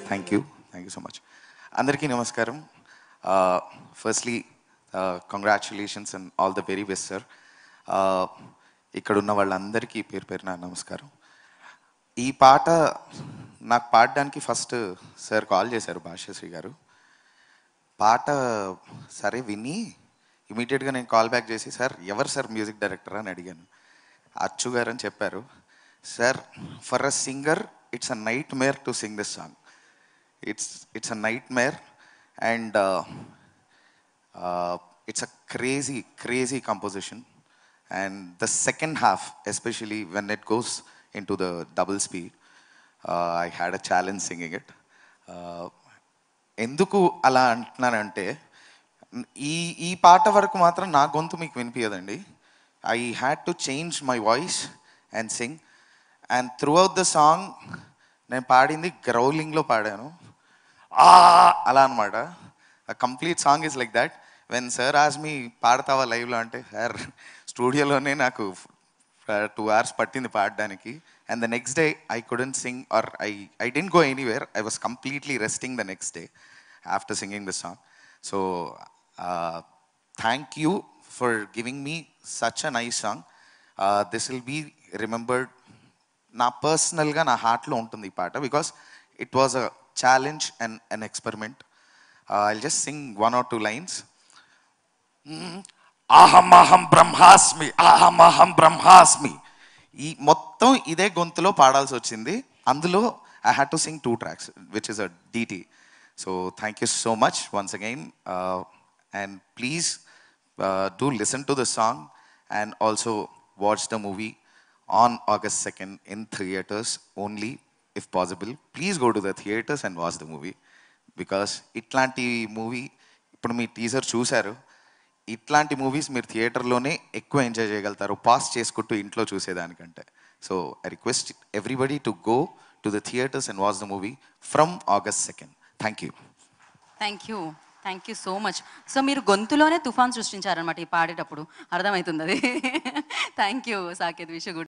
Thank you so much. అందరికీ నమస్కారం. Firstly congratulations and all the very best sir. ఇక్కడున్న వాళ్ళందరికీ పేరు పేరున నమస్కారం. ఈ పాట నాకు పాడడానికి ఫస్ట్ సార్ కాల్ చేశారు, భాష్యశ్రీ గారు. పాట సరే విని ఇమీడియట్గా నేను కాల్ బ్యాక్ చేసి, సార్ ఎవరు సార్ మ్యూజిక్ డైరెక్టర్ అని అడిగాను. అచ్చు గారు అని చెప్పారు. Sir, for a singer it's a nightmare to sing this song. It's a nightmare, and it's a crazy composition. And the second half, especially when it goes into the double speed, I had a challenge singing it. ఎందుకు అలా అంటున్నానంటే, ఈ పాట వరకు మాత్రం నా గొంతు మీకు వినిపించదండి. I had to change my voice and sing, and throughout the song నేను పాడింది గ్రౌలింగ్లో పాడాను. అలా అనమాట. Complete song is like that. When sir ఆస్ మీ పాడతావా లైవ్లో అంటే, సార్ స్టూడియోలోనే నాకు 2 hours పట్టింది పాడడానికి. And the next day I couldn't sing, or I didn't go anywhere. I was completely resting the next day after singing this song. So thank you for giving me such a nice song. This will be remembered. నా పర్సనల్గా నా హార్ట్లో ఉంటుంది ఈ పాట, because it was a challenge and an experiment. I'll just sing 1 or 2 lines. aham brahmasmi. ఈ మొత్తం ఇదే గొంతులో పాడాల్సి వచ్చింది. అందులో I had to sing 2 tracks, which is a DT. So thank you so much once again, and please do listen to the song and also watch the movie on August 2nd in theaters only. If possible, please go to the theaters and watch the movie, because ఇట్లాంటి movie ఇప్పుడు మీ teaser చూశారు. ఇట్లాంటి movies మీరు థియేటర్లోనే ఎక్కువ enjoy చేయగలుగుతారు, pass చేసుకుంటూ ఇంట్లో చూసేదానికంటే. So I request everybody to go to the theatres and watch the movie from August 2nd. Thank you so much. So మీరు గొంతులోనే తుఫాన్ సృష్టించారనమాట ఈ పాడేటప్పుడు, అర్థమవుతుంది అది. Thank you Saketh. Wish good.